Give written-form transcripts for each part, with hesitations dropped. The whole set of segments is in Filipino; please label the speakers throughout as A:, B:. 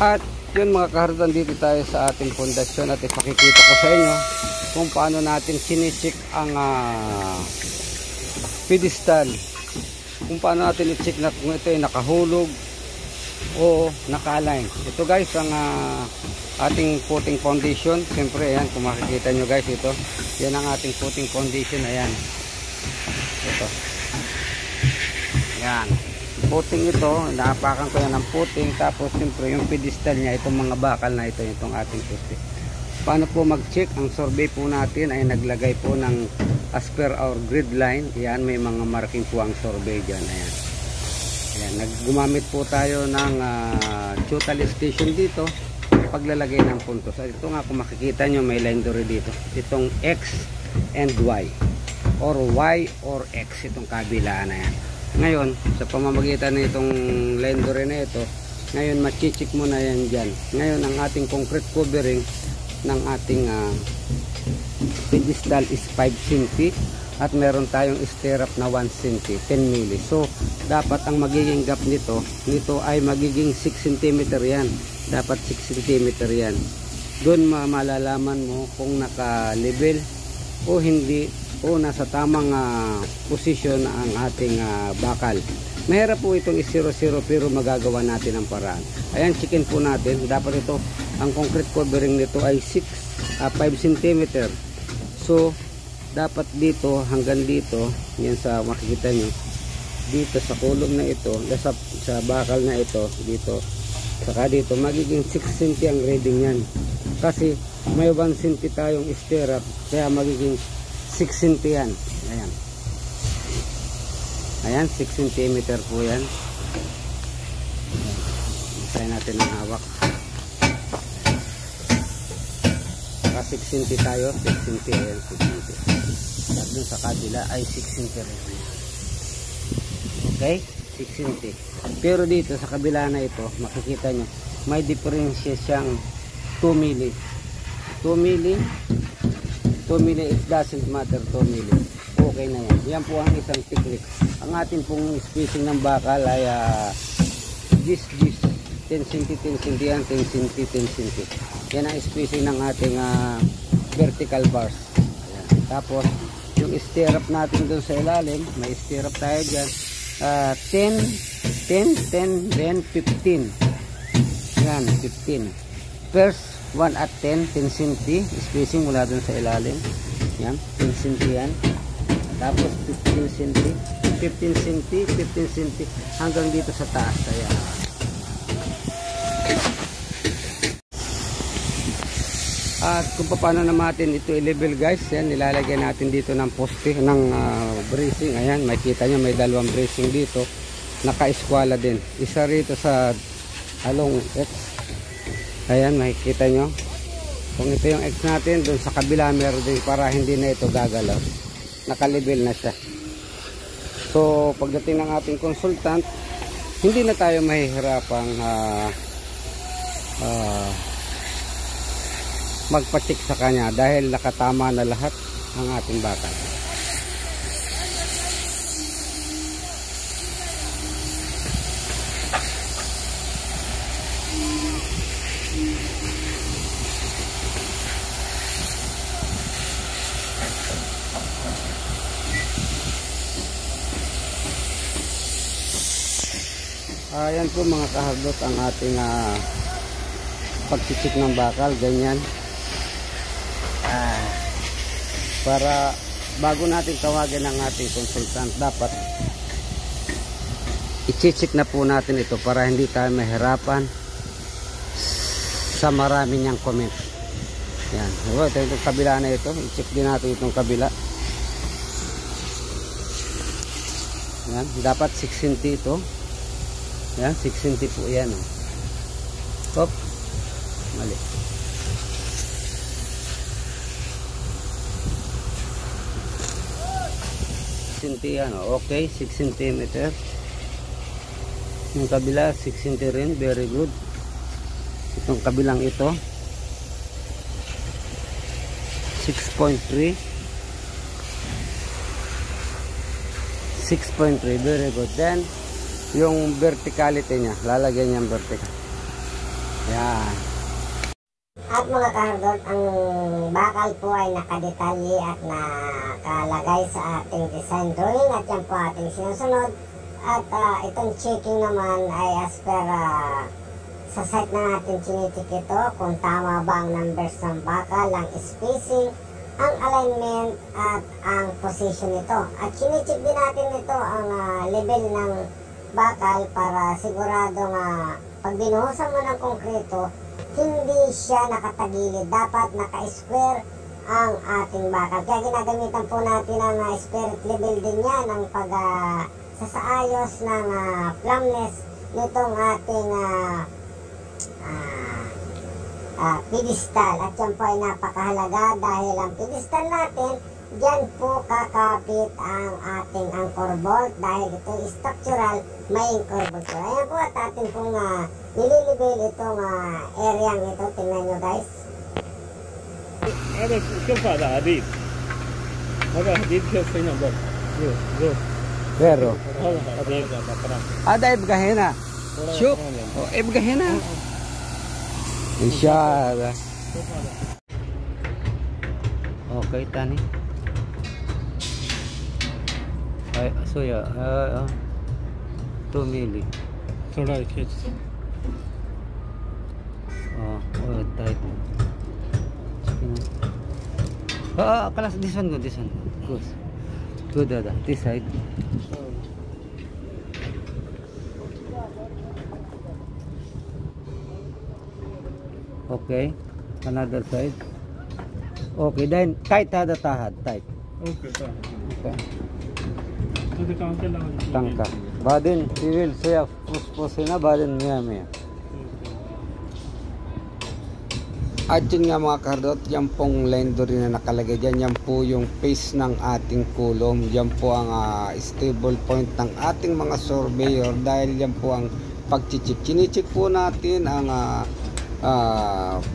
A: At yun mga kahardan, dito tayo sa ating pundasyon at ipakikita ko sa inyo kung paano natin sinicheck ang pedestal, kung paano natin i-check na kung ito ay nakahulog o naka-align. Ito guys ang ating footing foundation. Siyempre ayan, kung makikita nyo guys, ito yan ang ating footing foundation. Ayan, ito yan footing, ito naapakan ko yan ng footing. Tapos siyempre yung pedestal nya, itong mga bakal na ito, itong ating footing. Paano po mag-check? Ang survey po natin ay naglagay po ng as per our grid line. Yan, may mga marking po ang survey dyan. Ayan, ayan, gumamit po tayo ng total station dito paglalagay ng puntos. At ito nga, kung makikita nyo, may line dory dito, itong X and Y or Y or X, itong kabilaan na yan. Ngayon, sa pamamagitan na itong line dory na ito, ngayon machichik mo na yan dyan. Ngayon, ang ating concrete covering ng ating pedestal is 5 cm at meron tayong stirrup na 1 cm, 10 mm. So, dapat ang magiging gap nito ay magiging 6 cm yan. Dapat 6 cm yan. Doon malalaman mo kung naka-level o hindi, o nasa tamang posisyon ang ating bakal. Mahirap po itong is-0-0 pero magagawa natin ang paraan. Ayan, checkin po natin. Dapat ito, ang concrete covering nito ay 5 cm. So, dapat dito hanggang dito, yan sa makikita nyo, dito sa kulong na ito, sa bakal na ito, dito, saka dito, magiging 6 cm ang reading yan. Kasi may 1 cm tayong stirrup, kaya magiging 6 cm yan. Ayan. Ayan, 6 cm po yan. Try natin ang hawak. Saka 6 cm tayo, 6 cm. Ayan, 6 cm. At dun sa kabila ay 6 cm rin. Okay, 6 cm. Pero dito sa kabila na ito, makikita nyo, may difference siyang 2 mm. 2 mm, it doesn't matter, 2 mm. Okay na yan. Yan po ang isang technique. Ang ating pong spacing ng bakal ay 10 cm, 10 cm yan, 10 cm, 10 cm. Yan ang spacing ng ating vertical bars. Ayan. Tapos, yung stirrup natin dun sa ilalim, may stirrup tayo dyan. 10, then 15. Yan, 15. First, 1 at 10 cm spacing mula dun sa ilalim. Yan, 10 cm yan. Tapos 15 cm, 15 cm, 15 cm hanggang dito sa taas. Ayan. At kung paano naman ito i-level guys, yan, nilalagay natin dito ng poste ng bracing. Ayan, makikita nyo may dalawang bracing dito, naka-eskwala din. Isa rito sa along X. Ayan, makikita nyo kung ito yung X natin, dun sa kabila meron din, para hindi na ito gagalaw, naka-level na siya. So pagdating ng ating consultant, hindi na tayo mahihirapang magpa-check sa kanya dahil nakatama na lahat ang ating bakal. Ayan po mga kahardot ang ating pag-check ng bakal, ganyan. Para bago natin tawagan ang ating consultant, dapat i-check na po natin ito para hindi tayo mahirapan sa marami niyang comment. Yan, ito yung kabila na ito, i-check din natin itong kabila. Yan, dapat 6 cm ito. Yan, 6 cm po yan. Hop, mali. Yan, okay, 6 cm. Yung kabila 6 cm rin, very good. Itong kabilang ito 6.3, 6.3, very good. Then yung verticality niya, lalagyan niya ang vertical. Yan.
B: At mga kahardot, ang bakal po ay nakadetalye at nakalagay sa ating design drawing at yan po ating sinusunod. At itong checking naman ay as per sa site na natin chinitik ito kung tama ba ang numbers ng bakal, ang spacing, ang alignment at ang position nito. At chinicheck din natin ito ang level ng bakal para siguradong pag binuhusan mo ng konkreto, hindi siya nakatagilid. Dapat naka-square ang ating bakal. Kaya ginagamitan po natin ang spirit level din yan ang pagsasaayos ng plumpness nitong ating pedestal. At yan po ay napakahalaga dahil ang pedestal natin, dyan po kakapit ang ating anchor bolt dahil ito structural, may anchor bolt po. Ayan po at atin pong nililibel itong area ito. Tingnan nyo guys.
C: هذا كم هذا حديد هذا حديد كيف ينبض جو
A: Pero,
C: هذا حديد بكرة
A: ada ibgahin na. Shoot. Oh, ibgahin na. Inshallah. Okay, tani. Ay, so ya, 2 mili.
C: थोड़ा खींच
A: Oh, tight. Kalas, this one good, this one. Good. Good, Dada. This side. Okay. Another side. Okay, then tight hada tahad, tight.
C: Okay
A: Okay.
C: तो काम के लगा
A: Tangka. Badin, civil, saya puspos na, badin miya. At yun nga mga kardot, yan pong line rin na nakalagay dyan, yan po yung face ng ating kulom, yan po ang stable point ng ating mga surveyor dahil yan po ang pag-check. Chinicheck po natin ang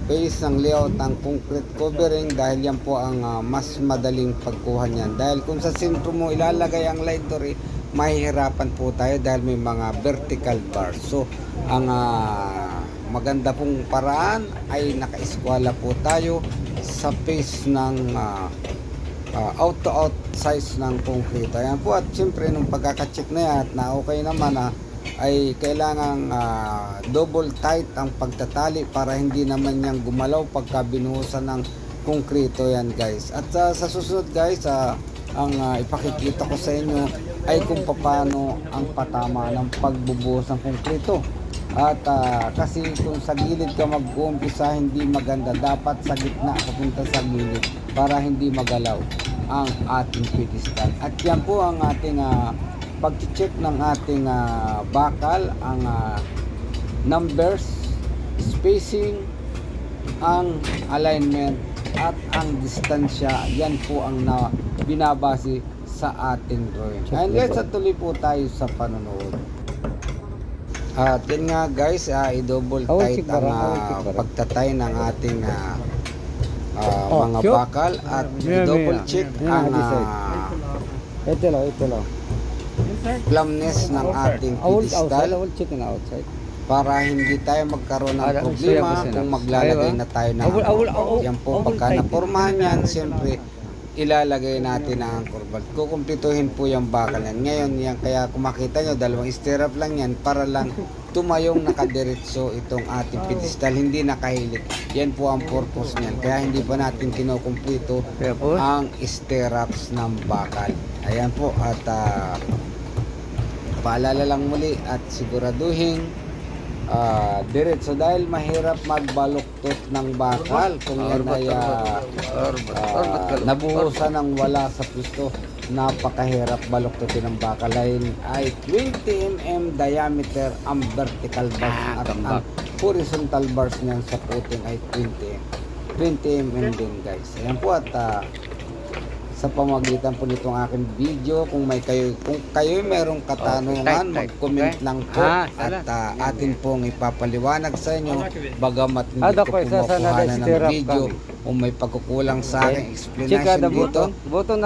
A: face ng layout ng concrete covering dahil yan po ang mas madaling pagkuha niyan. Dahil kung sa sentro mo ilalagay ang line rin, mahihirapan po tayo dahil may mga vertical bars. So, ang maganda pong paraan ay naka-eskwala po tayo sa face ng out-to-out size ng concrete. Ayan po, at siyempre nung pagkakacheck na yan at na okay naman ay kailangan double tight ang pagtatali para hindi naman niyang gumalaw pagka binuhusan ng konkreto yan guys. At sa susunod guys, ang ipakikita ko sa inyo ay kung paano ang patama ng pagbubuhos ng konkreto. At kasi kung sa gilid ka mag-uumpisa, hindi maganda. Dapat sa gitna papunta sa gilid para hindi magalaw ang ating pedestal. At yan po ang ating pag-check ng ating bakal, ang numbers, spacing, ang alignment at ang distansya. Yan po ang binabase sa ating drawing. And guys, tuloy po tayo sa panonood. At yun nga guys, i-double tight ang pagtatay ng ating mga bakal at i-double check ang ito lang plumpness ng ating pedestal para hindi tayo magkaroon ng problema kung maglalagay na tayo ng yan po. Pagka napormahan yan, siyempre ilalagay natin ang anchor bolt. Kukumplituhin po yung bakal yan. Ngayon yan, kaya kung makita nyo, dalawang stirrup lang yan para lang tumayong nakadiretso itong ating pedestal, hindi nakahilik. Yan po ang purpose niyan. Kaya hindi pa natin kinukumplito ang stirrups ng bakal. Ayan po, at paalala lang muli at siguraduhin diretso dahil mahirap magbaluktot ng bakal kung yan ay nabuhusan ng wala sa pwesto. Napakahirap baluktotin ng bakal ay 20 mm diameter ang vertical bars at ang horizontal bars niyan sa puting ay 20 mm din guys. Ayan po, at sa pamagitan po nitong aking video. Kung kayo mayroong katanungan, mag-comment lang po at atin pong ipapaliwanag sa inyo, bagamat hindi ko po makuhanan ng video o may pagkukulang sa aking explanation dito.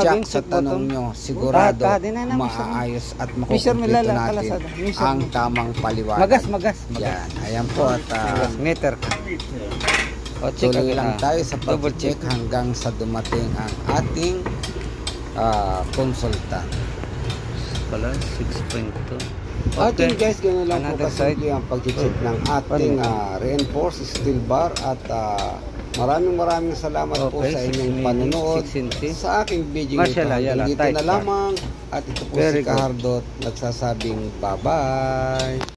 A: Check sa tanong nyo, sigurado maaayos at makukumpleto natin ang tamang paliwanag.
D: Magas.
A: Yan, ayan po at
D: Meter.
A: tuloy lang tayo sa pag-check hanggang sa dumating ang ating consultant.
D: Pala 6.2.
A: Okay guys, gano'n lang po
D: Another
A: kasimple ang pag-check ng ating reinforced steel bar at maraming salamat po sa inyong panonood sa aking video ito. Dito na lamang at ito po si Kahardot nagsasabing bye-bye.